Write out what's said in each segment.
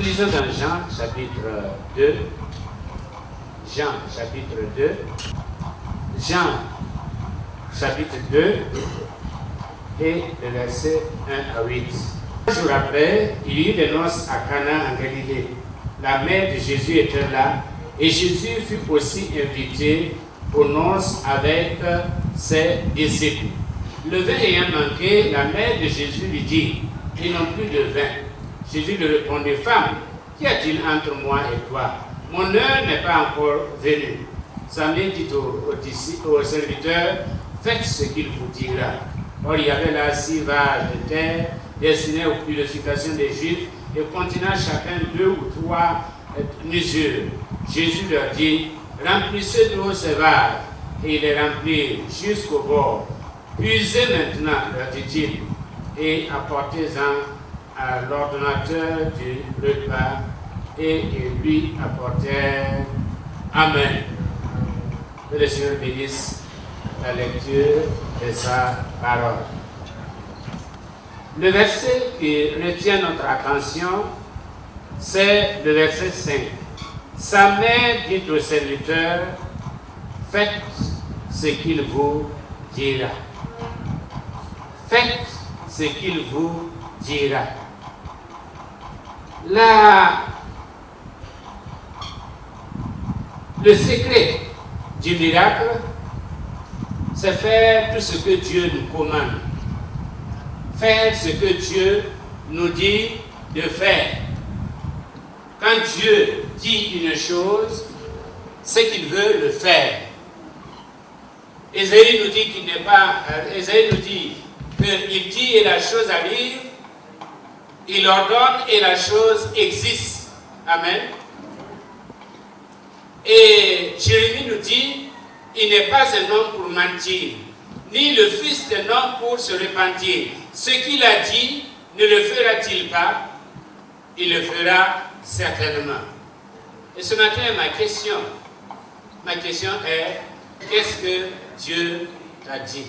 lisons dans Jean chapitre 2. Jean chapitre 2. Jean chapitre 2 et le verset 1 à 8. Un jour après, il y eut des noces à Cana en Galilée. La mère de Jésus était là et Jésus fut aussi invité aux noces avec ses disciples. Le vin ayant manqué, la mère de Jésus lui dit, ils n'ont plus de vin. Jésus lui répondit, femme, qu'y a-t-il entre moi et toi? Mon heure n'est pas encore venue. Samuel dit aux serviteurs, faites ce qu'il vous dira. Or, il y avait là 6 vases de terre destinés aux purifications des Juifs et contenant chacun 2 ou 3 mesures. Jésus leur dit, remplissez d'eau ces vases. Et ils les remplirent jusqu'au bord. Puisez maintenant, leur dit-il, et apportez-en à l'ordonnateur du repas. Et ils lui apportèrent. Amen. Que le Seigneur bénisse la lecture de sa parole. Le verset qui retient notre attention, c'est le verset 5. Sa mère dit aux serviteurs, faites ce qu'il vous dira. Faites ce qu'il vous dira. Le secret du miracle, c'est faire tout ce que Dieu nous commande. Faire ce que Dieu nous dit de faire. Quand Dieu dit une chose, c'est qu'il veut le faire. Ésaïe nous dit qu'il n'est pas. Ésaïe nous dit qu'il dit et la chose arrive, il ordonne et la chose existe. Amen. Et Jérémie nous dit, il n'est pas un homme pour mentir, ni le fils d'un homme pour se repentir. Ce qu'il a dit, ne le fera-t-il pas? Il le fera certainement. Et ce matin, ma question est, qu'est-ce que Dieu t'a dit?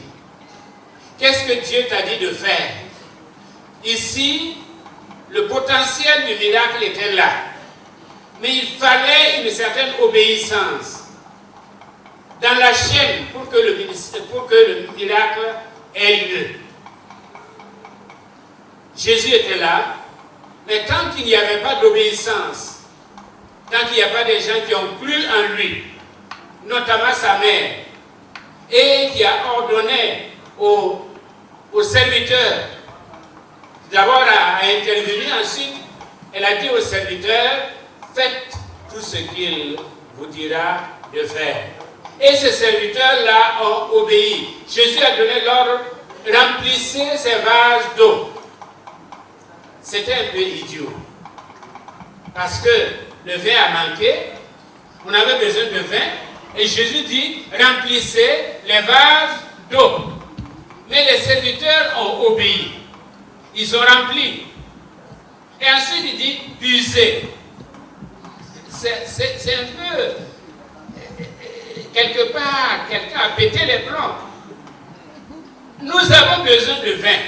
Qu'est-ce que Dieu t'a dit de faire? Ici, le potentiel du miracle était là. Mais il fallait une certaine obéissance dans la chaîne pour que le miracle ait lieu. Jésus était là, mais tant qu'il n'y avait pas d'obéissance, tant qu'il n'y a pas des gens qui ont cru en lui, notamment sa mère, et qui a ordonné aux serviteurs d'abord à intervenir, ensuite elle a dit aux serviteurs, faites tout ce qu'il vous dira de faire. Et ces serviteurs-là ont obéi. Jésus a donné l'ordre, remplissez ces vases d'eau. C'était un peu idiot. Parce que le vin a manqué, on avait besoin de vin, et Jésus dit, remplissez les vases d'eau. Mais les serviteurs ont obéi. Ils ont rempli. Et ensuite il dit, puisez. C'est un peu, quelque part, quelqu'un a pété les plombs. Nous avons besoin de vin.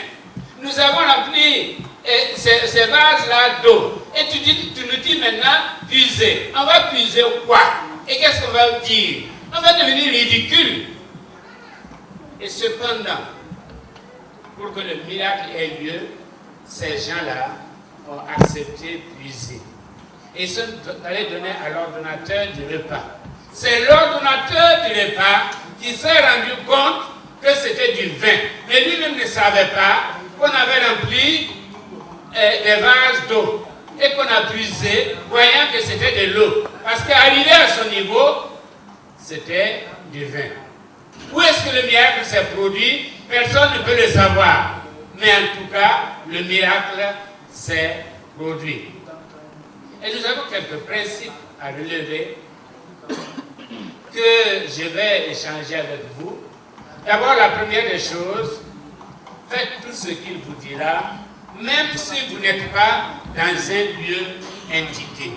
Nous avons rempli ces vases-là d'eau. Et tu nous dis maintenant, puiser. On va puiser quoi? Et qu'est-ce qu'on va dire? On va devenir ridicule. Et cependant, pour que le miracle ait lieu, ces gens-là ont accepté puiser. Et ils sont allés donner à l'ordonnateur du repas. C'est l'ordonnateur du repas qui s'est rendu compte que c'était du vin. Mais lui-même ne savait pas qu'on avait rempli des vases d'eau et qu'on a puisé, voyant que c'était de l'eau. Parce qu'arrivé à son niveau, c'était du vin. Où est-ce que le miracle s'est produit? Personne ne peut le savoir. Mais en tout cas, le miracle s'est produit. Et nous avons quelques principes à relever que je vais échanger avec vous. D'abord, la première des choses, faites tout ce qu'il vous dira, même si vous n'êtes pas dans un lieu indiqué.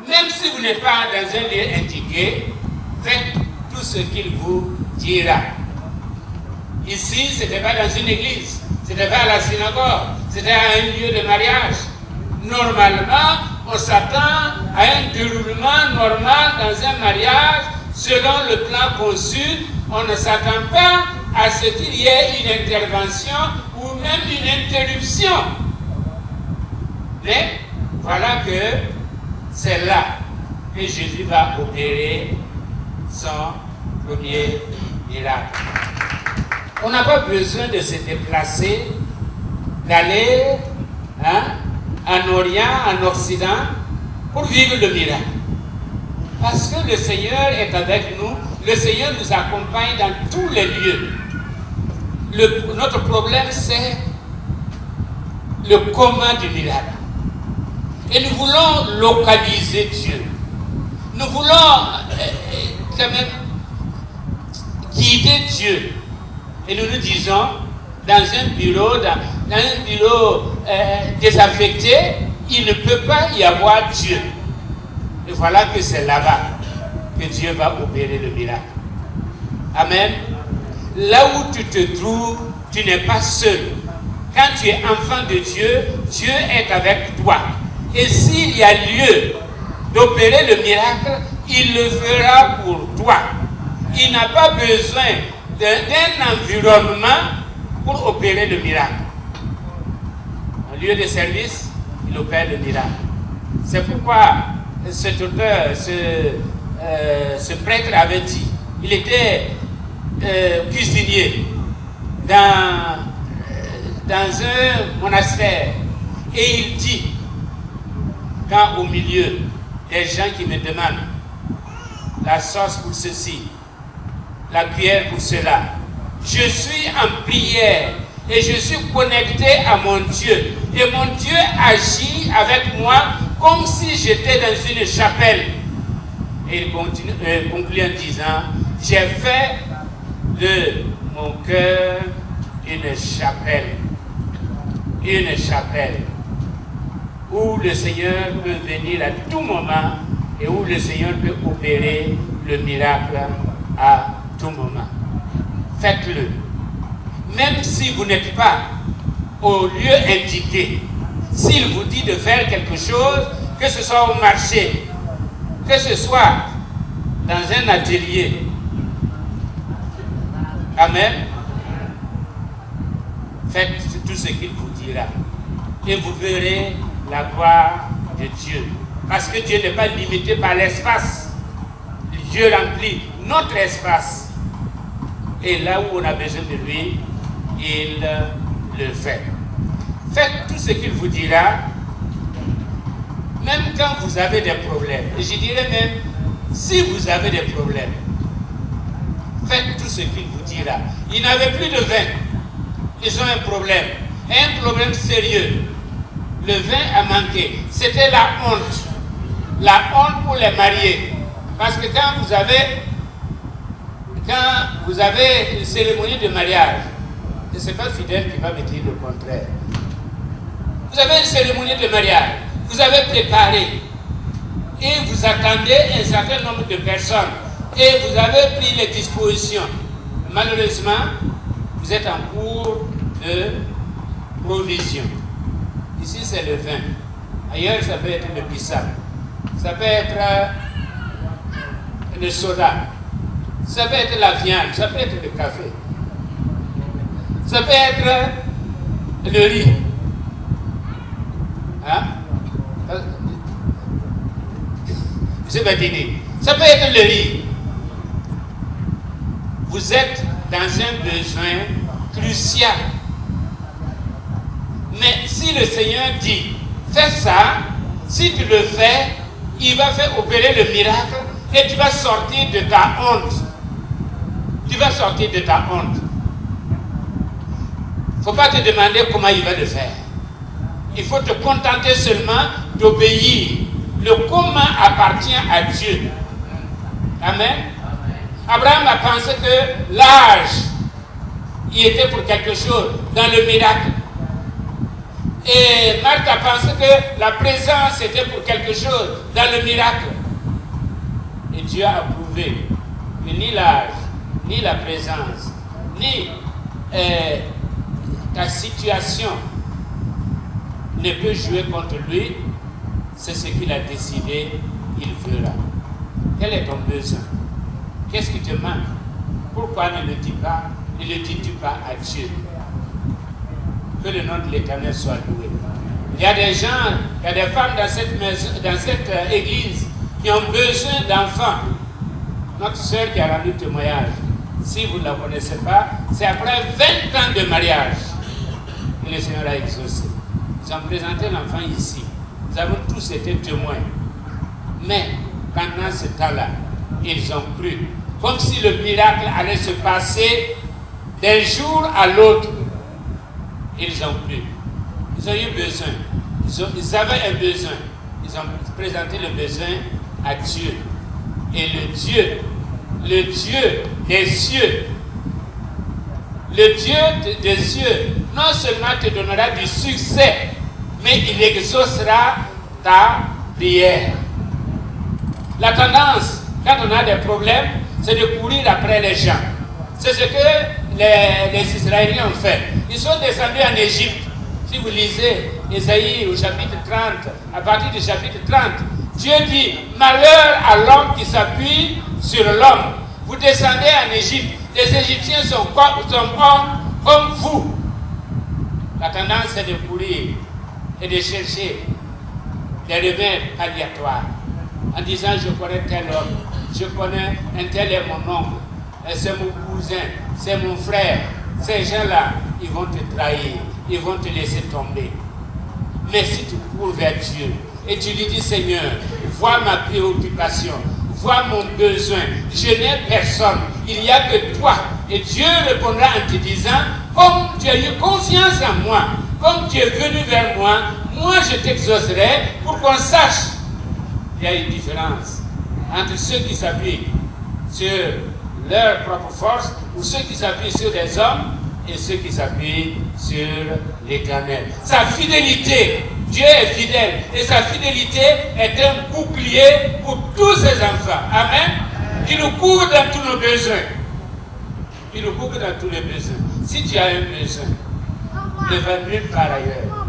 Même si vous n'êtes pas dans un lieu indiqué, faites tout ce qu'il vous dira. Ici, ce n'était pas dans une église, ce n'était pas à la synagogue, c'était à un lieu de mariage. Normalement, on s'attend à un déroulement normal dans un mariage selon le plan conçu. On ne s'attend pas à ce qu'il y ait une intervention ou même une interruption. Mais voilà que c'est là que Jésus va opérer son premier miracle. On n'a pas besoin de se déplacer, d'aller en Orient, en Occident, pour vivre le miracle. Parce que le Seigneur est avec nous, le Seigneur nous accompagne dans tous les lieux. Notre problème, c'est le comment du miracle. Et nous voulons localiser Dieu. Nous voulons quand même guider Dieu. Et nous nous disons, dans un bureau, désaffecté, il ne peut pas y avoir Dieu. Et voilà que c'est là-bas que Dieu va opérer le miracle. Amen. Là où tu te trouves, tu n'es pas seul. Quand tu es enfant de Dieu, Dieu est avec toi. Et s'il y a lieu d'opérer le miracle, il le fera pour toi. Il n'a pas besoin d'un environnement pour opérer le miracle. En lieu de service, il opère le miracle. C'est pourquoi cet auteur, ce prêtre avait dit, il était cuisinier dans un monastère, et il dit, quand au milieu des gens qui me demandent la sauce pour ceci, la cuillère pour cela, je suis en prière et je suis connecté à mon Dieu, et mon Dieu agit avec moi comme si j'étais dans une chapelle. Et il conclut en disant, j'ai fait de mon cœur une chapelle où le Seigneur peut venir à tout moment et où le Seigneur peut opérer le miracle à tout moment. Faites-le. Même si vous n'êtes pas au lieu indiqué, s'il vous dit de faire quelque chose, que ce soit au marché, que ce soit dans un atelier, amen, faites tout ce qu'il vous dira et vous verrez la gloire de Dieu. Parce que Dieu n'est pas limité par l'espace. Dieu remplit notre espace. Et là où on a besoin de lui, il le fait. Faites tout ce qu'il vous dira, même quand vous avez des problèmes. Et je dirais même, si vous avez des problèmes, faites tout ce qu'il vous dira. Ils n'avaient plus de vin. Ils ont un problème sérieux. Le vin a manqué. C'était la honte. La honte pour les mariés. Parce que quand vous avez une cérémonie de mariage, et ce n'est pas Fidèle qui va me dire le contraire. Vous avez une cérémonie de mariage, vous avez préparé, et vous attendez un certain nombre de personnes, et vous avez pris les dispositions. Malheureusement, vous êtes en cours de provision. Ici, c'est le vin. Ailleurs, ça peut être le bissap. Ça peut être le soda. Ça peut être la viande. Ça peut être le café. Ça peut être le riz. Hein? C'est pas dîner. Ça peut être le riz. Vous êtes dans un besoin crucial. Mais si le Seigneur dit, fais ça, si tu le fais, il va faire opérer le miracle et tu vas sortir de ta honte. Tu vas sortir de ta honte. Il ne faut pas te demander comment il va le faire. Il faut te contenter seulement d'obéir. Le comment appartient à Dieu. Amen. Abraham a pensé que l'âge, il était pour quelque chose dans le miracle. Et Marthe a pensé que la présence était pour quelque chose dans le miracle. Et Dieu a prouvé que ni l'âge, ni la présence, ni ta situation ne peut jouer contre lui. C'est ce qu'il a décidé, il fera. Quel est ton besoin? Qu'est-ce qui te manque? Pourquoi ne le dis-tu pas à Dieu? Que le nom de l'Éternel soit loué. Il y a des gens, il y a des femmes dans cette église qui ont besoin d'enfants. Notre soeur qui a rendu témoignage, si vous ne la connaissez pas, c'est après 20 ans de mariage que le Seigneur a exaucé. Ils ont présenté l'enfant ici. Nous avons tous été témoins. Mais pendant ce temps-là, ils ont cru. Comme si le miracle allait se passer d'un jour à l'autre. Ils ont cru. Ils ont eu besoin. Ils avaient un besoin. Ils ont présenté le besoin à Dieu. Et le Dieu des cieux, le Dieu des cieux, non seulement te donnera du succès, mais il exaucera ta prière. La tendance, quand on a des problèmes, c'est de courir après les gens. C'est ce que les Israéliens ont fait. Ils sont descendus en Égypte. Si vous lisez Ésaïe au chapitre 30, à partir du chapitre 30, Dieu dit, malheur à l'homme qui s'appuie sur l'homme. Vous descendez en Égypte. Les Égyptiens sont comme vous. La tendance, c'est de courir et de chercher des remèdes aléatoires. En disant, je connais tel homme, je connais un tel est mon oncle, c'est mon cousin, c'est mon frère. Ces gens-là, ils vont te trahir, ils vont te laisser tomber. Mais si tu cours vers Dieu et tu lui dis, Seigneur, vois ma préoccupation, vois mon besoin, je n'ai personne, il n'y a que toi. Et Dieu répondra en te disant, comme tu as eu confiance en moi, comme tu es venu vers moi, moi je t'exaucerai pour qu'on sache. Il y a une différence entre ceux qui s'appuient sur leur propre force ou ceux qui s'appuient sur des hommes et ceux qui s'appuient sur l'Éternel. Sa fidélité, Dieu est fidèle et sa fidélité est un bouclier pour tous ses enfants. Amen. Il nous couvre dans tous nos besoins. Il nous couvre dans tous les besoins. Si tu as un besoin, ne va nulle part ailleurs.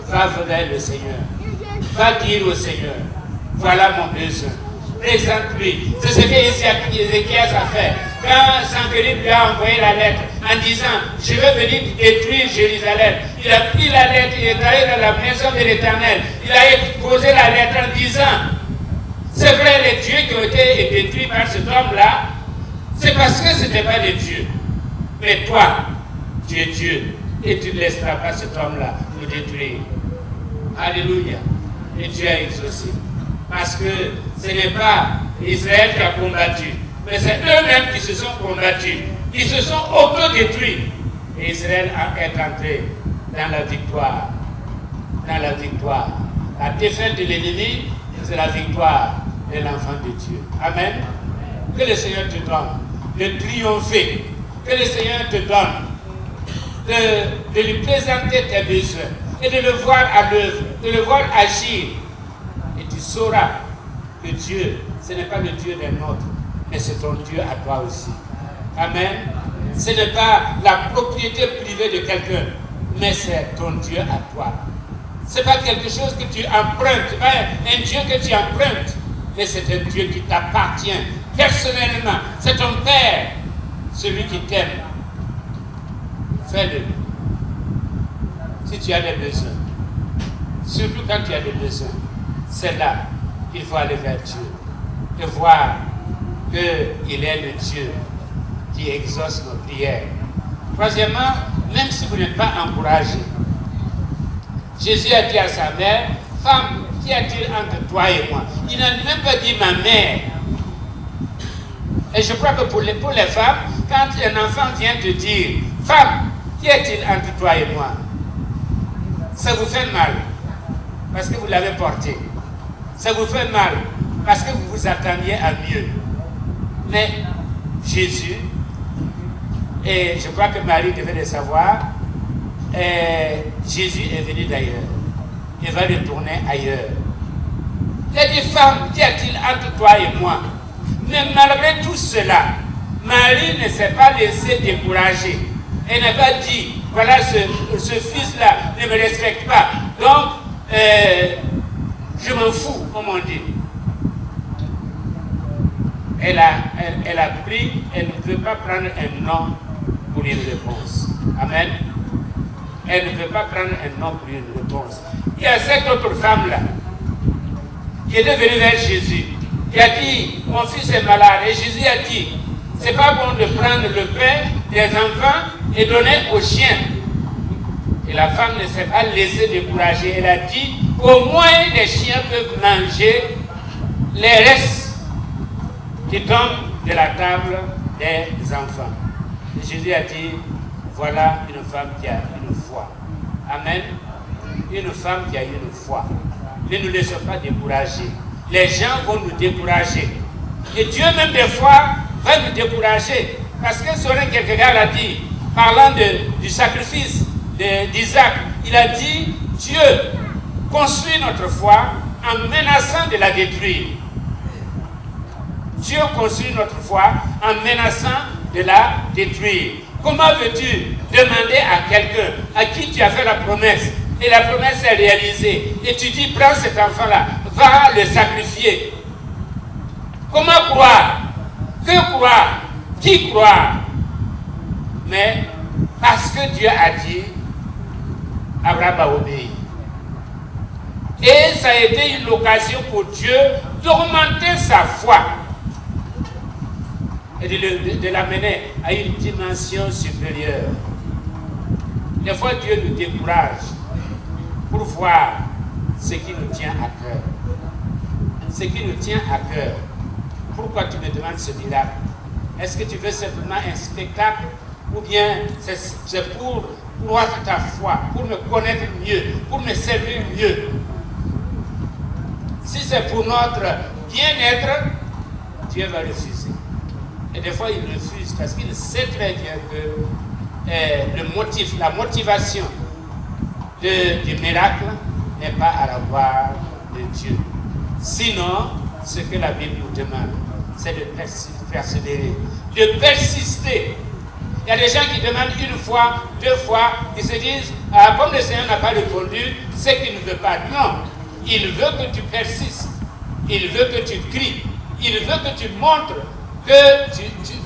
Va vers le Seigneur. Va dire au Seigneur, voilà mon besoin. Présente-lui. C'est ce que Ézéchias a fait. Quand Sankerib lui a envoyé la lettre en disant, je vais venir détruire Jérusalem. Il a pris la lettre, il est allé dans la maison de l'Éternel. Il a posé la lettre en disant, c'est vrai, les dieux qui ont été détruits par cet homme-là, c'est parce que ce n'était pas des dieux. Mais toi, tu es Dieu. Et tu ne laisseras pas cet homme-là nous détruire. Alléluia. Et Dieu a exaucé. Parce que ce n'est pas Israël qui a combattu, mais c'est eux-mêmes qui se sont combattus, qui se sont auto-détruits. Et Israël est entré dans la victoire. Dans la victoire. La défaite de l'ennemi, c'est la victoire de l'enfant de Dieu. Amen. Que le Seigneur te donne de triompher. Que le Seigneur te donne de lui présenter tes besoins et de le voir à l'œuvre, de le voir agir. Et tu sauras que Dieu, ce n'est pas le Dieu d'un autre, mais c'est ton Dieu à toi aussi. Amen. Ce n'est pas la propriété privée de quelqu'un, mais c'est ton Dieu à toi. Ce n'est pas quelque chose que tu empruntes, ce n'est pas un Dieu que tu empruntes, mais c'est un Dieu qui t'appartient personnellement. C'est ton Père, celui qui t'aime. Fais-le. Si tu as des besoins, surtout quand tu as des besoins, c'est là qu'il faut aller vers Dieu et voir qu'il est le Dieu qui exauce nos prières. Troisièmement, même si vous n'êtes pas encouragé, Jésus a dit à sa mère, femme, qu'y a-t-il entre toi et moi? Il n'a même pas dit ma mère. Et je crois que pour les femmes, quand un enfant vient te dire, femme, qu'y a-t-il entre toi et moi? Ça vous fait mal parce que vous l'avez porté. Ça vous fait mal parce que vous vous attendiez à mieux. Mais Jésus, et je crois que Marie devait le savoir, Jésus est venu d'ailleurs. Il va retourner ailleurs. Il a dit, femme, qu'y a-t-il entre toi et moi? Mais malgré tout cela, Marie ne s'est pas laissée décourager. Elle n'a pas dit, voilà, ce fils-là ne me respecte pas. Donc, je m'en fous, comme on dit. Elle a pris, elle ne veut pas prendre un non pour une réponse. Amen. Elle ne veut pas prendre un non pour une réponse. Il y a cette autre femme-là qui est venue vers Jésus, qui a dit, mon fils est malade. Et Jésus a dit, c'est pas bon de prendre le pain des enfants et donner aux chiens. Et la femme ne s'est pas laissée décourager. Elle a dit, au moins les chiens peuvent manger les restes qui tombent de la table des enfants. Et Jésus a dit, voilà une femme qui a une foi. Amen. Une femme qui a une foi. Ne nous laissons pas décourager. Les gens vont nous décourager. Et Dieu même des fois va nous décourager. Parce que Soren Kierkegaard a dit, parlant du sacrifice d'Isaac, il a dit, Dieu construit notre foi en menaçant de la détruire. Dieu construit notre foi en menaçant de la détruire. Comment veux-tu demander à quelqu'un à qui tu as fait la promesse et la promesse est réalisée et tu dis prends cet enfant-là, va le sacrifier? Comment croire? Que croire? Qui croire? Mais parce que Dieu a dit, Abraham a obéi. Et ça a été une occasion pour Dieu d'augmenter sa foi et de l'amener à une dimension supérieure. Des fois, Dieu nous décourage pour voir ce qui nous tient à cœur. Ce qui nous tient à cœur. Pourquoi tu me demandes ce miracle? Est-ce que tu veux simplement un spectacle ou bien c'est pour croître ta foi, pour me connaître mieux, pour me servir mieux? Si c'est pour notre bien-être, Dieu va refuser. Et des fois, il refuse parce qu'il sait très bien que le motif, la motivation du miracle n'est pas à la gloire de Dieu. Sinon, ce que la Bible nous demande, c'est de persévérer, de persister. Il y a des gens qui demandent une fois, deux fois, ils se disent, ah, comme le Seigneur n'a pas répondu, c'est qu'il ne veut pas. Non, il veut que tu persistes, il veut que tu cries, il veut que tu montres que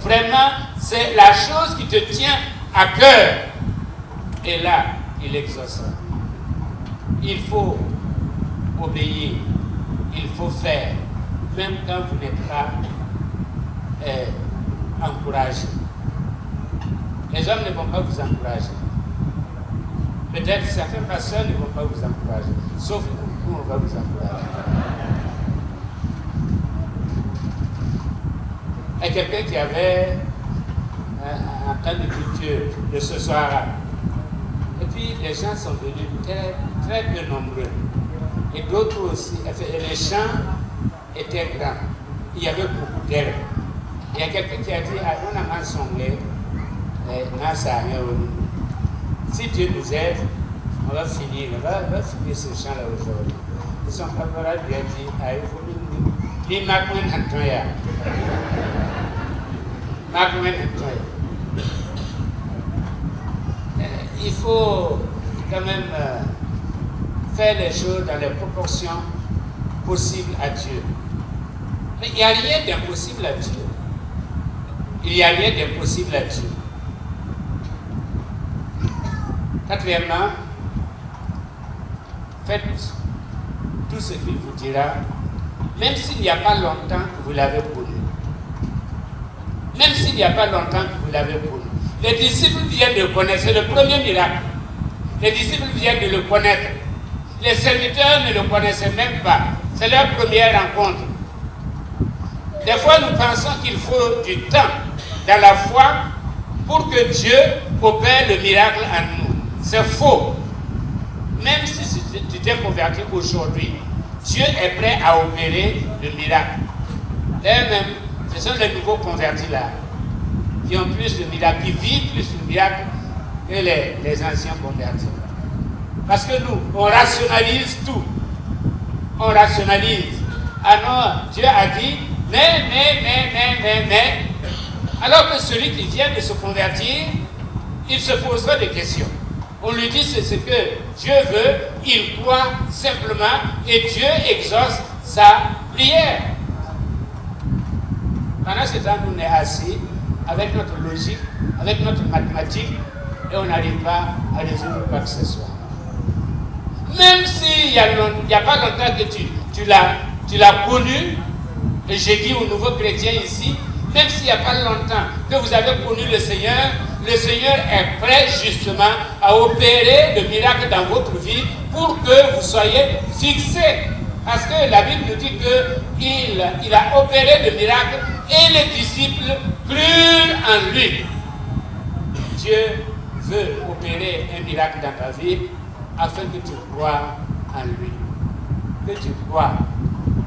vraiment c'est la chose qui te tient à cœur. Et là, il exaucera. Il faut obéir, il faut faire, même quand vous n'êtes pas encouragé. Les hommes ne vont pas vous encourager. Peut-être certaines personnes ne vont pas vous encourager, sauf nous, on va vous encourager. Il y a quelqu'un qui avait un temps de culture de ce soir-là. Et puis les gens sont venus très, très peu nombreux. Et d'autres aussi. Et les champs étaient grands. Il y avait beaucoup d'herbes. Il y a quelqu'un qui a dit, ah, on a mensonné. Si Dieu nous aide, on va finir ce champ-là aujourd'hui. Et son camarade lui a dit, ah, il faut il faut quand même faire les choses dans les proportions possibles à Dieu. Mais il n'y a rien d'impossible à Dieu. Il n'y a rien d'impossible à Dieu. Quatrièmement, faites tout ce qu'il vous dira, même s'il n'y a pas longtemps que vous l'avez connu. Même s'il n'y a pas longtemps que vous l'avez connu. Les disciples viennent de connaître, c'est le premier miracle. Les disciples viennent de le connaître. Les serviteurs ne le connaissaient même pas. C'est leur première rencontre. Des fois, nous pensons qu'il faut du temps dans la foi pour que Dieu opère le miracle en nous. C'est faux. Même si tu t'es converti aujourd'hui, Dieu est prêt à opérer le miracle. D'ailleurs même, ce sont les nouveaux convertis là, qui ont plus de miracles, qui vivent plus de miracles que les anciens convertis. Parce que nous, on rationalise tout. On rationalise. Ah non, Dieu a dit, mais. Alors que celui qui vient de se convertir, il se posera des questions. On lui dit c'est ce que Dieu veut, il croit simplement et Dieu exauce sa prière. Pendant ce temps, nous on est assis avec notre logique, avec notre mathématique et on n'arrive pas à résoudre quoi que ce soit. Même s'il n'y a pas longtemps que tu l'as connu, et j'ai dit aux nouveaux chrétiens ici, même s'il n'y a pas longtemps que vous avez connu le Seigneur est prêt justement à opérer le miracle dans votre vie pour que vous soyez fixés. Parce que la Bible nous dit qu'il a opéré le miracle et les disciples crurent en lui. Dieu veut opérer un miracle dans ta vie afin que tu crois en lui. Que tu crois.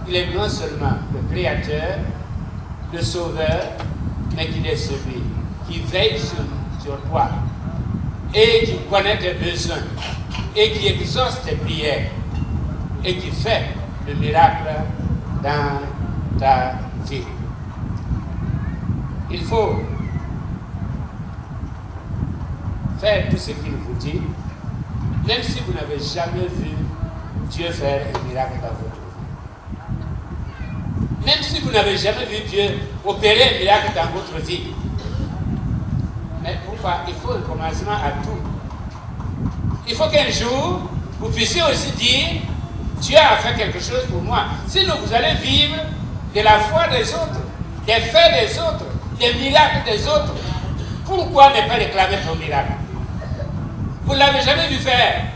Il est non seulement le Créateur, le Sauveur, mais qu'il est celui qui veille sur toi et qui connaît tes besoins et qui exauce tes prières et qui fait le miracle dans ta vie. Il faut faire tout ce qu'il vous dit, même si vous n'avez jamais vu Dieu faire un miracle dans votre vie. Même si vous n'avez jamais vu Dieu opérer un miracle dans votre vie. Mais pourquoi? Il faut le commencement à tout. Il faut qu'un jour, vous puissiez aussi dire, Dieu a fait quelque chose pour moi. Sinon, vous allez vivre de la foi des autres, des faits des autres, des miracles des autres. Pourquoi ne pas réclamer ton miracle? Vous ne l'avez jamais vu faire,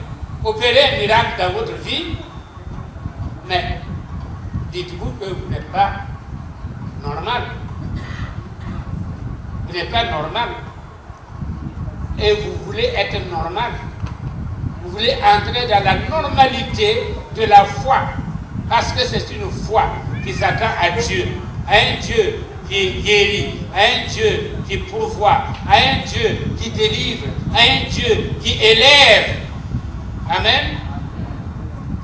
opérer un miracle dans votre vie, mais dites-vous que vous n'êtes pas normal. Vous n'êtes pas normal. Et vous voulez être normal. Vous voulez entrer dans la normalité de la foi. Parce que c'est une foi qui s'attend à Dieu. À un Dieu qui guérit. À un Dieu qui pourvoit. À un Dieu qui délivre. À un Dieu qui élève. Amen.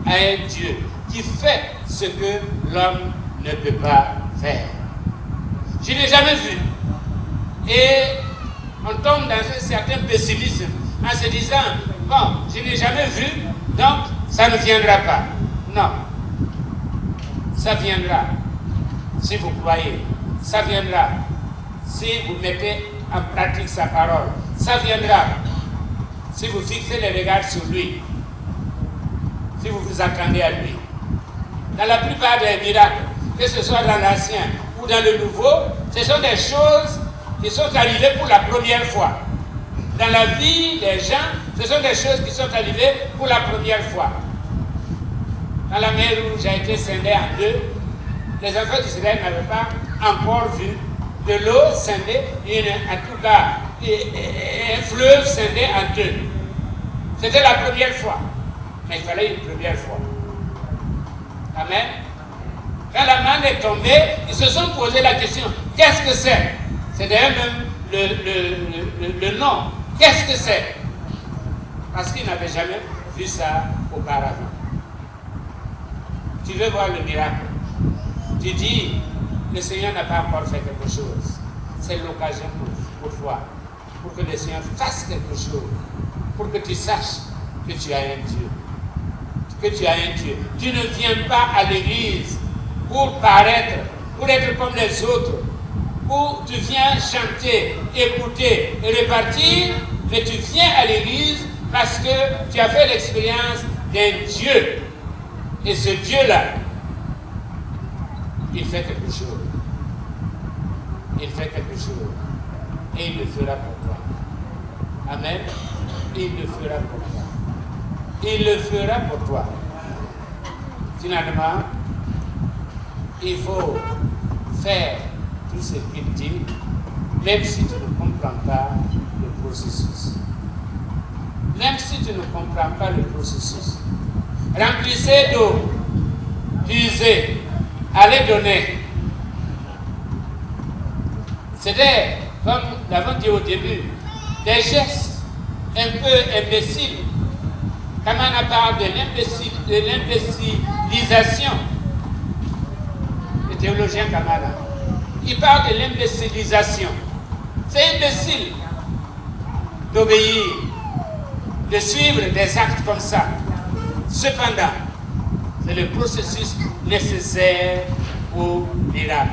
À un Dieu qui fait ce que l'homme ne peut pas faire. Je n'ai jamais vu. Et on tombe dans un certain pessimisme en se disant, bon, je n'ai jamais vu, donc ça ne viendra pas. Non. Ça viendra si vous croyez. Ça viendra si vous mettez en pratique sa parole. Ça viendra si vous fixez les regards sur lui. Si vous vous attendez à lui. Dans la plupart des miracles, que ce soit dans l'Ancien ou dans le Nouveau, ce sont des choses qui sont arrivées pour la première fois. Dans la vie des gens, ce sont des choses qui sont arrivées pour la première fois. Dans la mer Rouge a été scindée en deux, les enfants d'Israël n'avaient pas encore vu de l'eau scindée, en tout cas un fleuve scindé en deux. C'était la première fois, mais il fallait une première fois. Amen. Quand la manne est tombée, ils se sont posé la question, qu'est-ce que c'est? C'est d'ailleurs même le nom. Qu'est-ce que c'est? Parce qu'ils n'avaient jamais vu ça auparavant. Tu veux voir le miracle. Tu dis, le Seigneur n'a pas encore fait quelque chose. C'est l'occasion pour toi. Pour que le Seigneur fasse quelque chose. Pour que tu saches que tu as un Dieu. Que tu as un Dieu. Tu ne viens pas à l'église pour paraître, pour être comme les autres, où tu viens chanter, écouter et repartir, mais tu viens à l'église parce que tu as fait l'expérience d'un Dieu. Et ce Dieu-là, il fait quelque chose. Il fait quelque chose. Et il le fera pour toi. Amen. Il le fera pour toi. Il le fera pour toi. Finalement, il faut faire tout ce qu'il dit, même si tu ne comprends pas le processus. Même si tu ne comprends pas le processus. Remplissez d'eau, puisez, allez donner. C'était, comme nous l'avons dit au début, des gestes un peu imbéciles. Kamana parle de l'imbécilisation. Le théologien Kamana. Il parle de l'imbécilisation. C'est imbécile d'obéir, de suivre des actes comme ça. Cependant, c'est le processus nécessaire au miracle.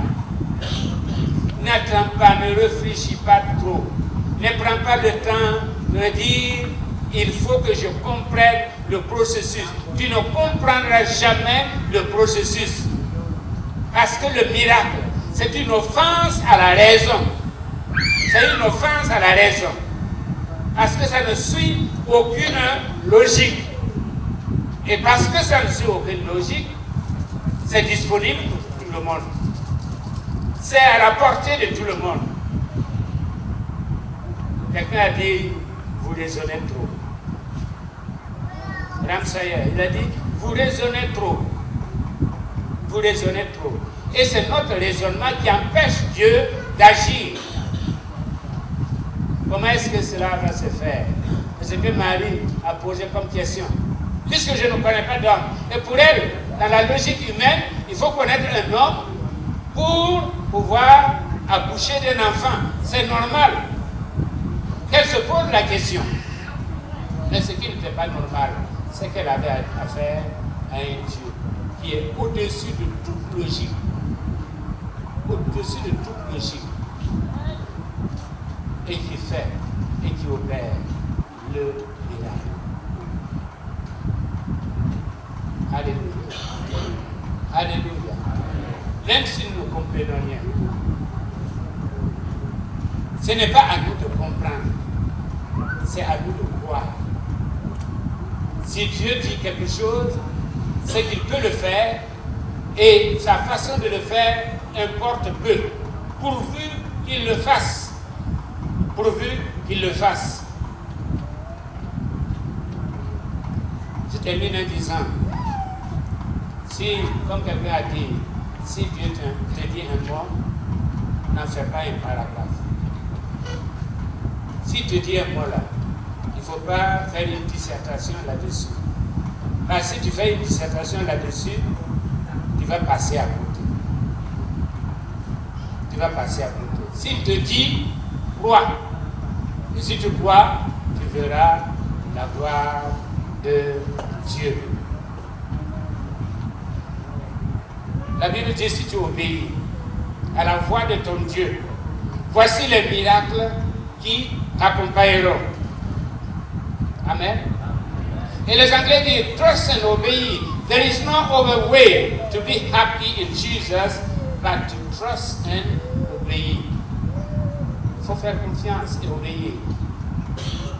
N'attends pas, ne réfléchis pas trop. Ne prends pas le temps de dire il faut que je comprenne le processus. Tu ne comprendras jamais le processus. Parce que le miracle, c'est une offense à la raison. C'est une offense à la raison. Parce que ça ne suit aucune logique. Et parce que ça ne suit aucune logique, c'est disponible pour tout le monde. C'est à la portée de tout le monde. Quelqu'un a dit, vous raisonnez trop. Ramsayer, il a dit, vous raisonnez trop. Vous raisonnez trop. Et c'est notre raisonnement qui empêche Dieu d'agir. Comment est-ce que cela va se faire? C'est ce que Marie a posé comme question. Puisque je ne connais pas d'homme. Et pour elle, dans la logique humaine, il faut connaître un homme pour pouvoir accoucher d'un enfant. C'est normal qu'elle se pose la question. Mais ce qui n'était pas normal, c'est qu'elle avait affaire à un Dieu qui est au-dessus de toute logique. Au-dessus de toute logique. Et qui fait et qui opère le miracle. Alléluia. Alléluia. Même si nous ne comprenons rien, ce n'est pas à nous de comprendre, c'est à nous de croire. Si Dieu dit quelque chose, c'est qu'il peut le faire et sa façon de le faire importe peu, pourvu qu'il le fasse. Pourvu qu'il le fasse. Je termine en disant, si, comme quelqu'un a dit, si Dieu te dit un mot, n'en fais pas un paragraphe. Si tu dis un mot là, il ne faut pas faire une dissertation là-dessus. Parce que si tu fais une dissertation là-dessus, tu vas passer à côté. Tu vas passer à côté. S'il te dit, crois. Et si tu crois, tu verras la gloire de Dieu. La Bible dit, si tu obéis à la voix de ton Dieu, voici les miracles qui t'accompagneront. Amen. Et les Anglais disent, trust and obey. There is no other way to be happy in Jesus but to trust and obey. Il faut faire confiance et obéir.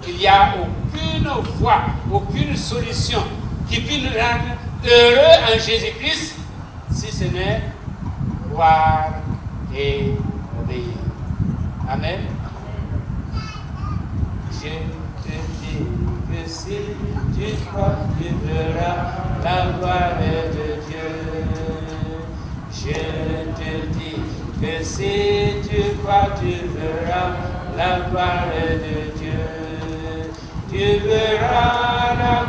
Il n'y a aucune voie, aucune solution qui puisse nous rendre heureux en Jésus-Christ si ce n'est croire et obéir. Amen. Je te dis que si tu crois, tu verras la gloire de Dieu. Je te dis que si tu crois, tu verras la gloire de Dieu. Tu verras la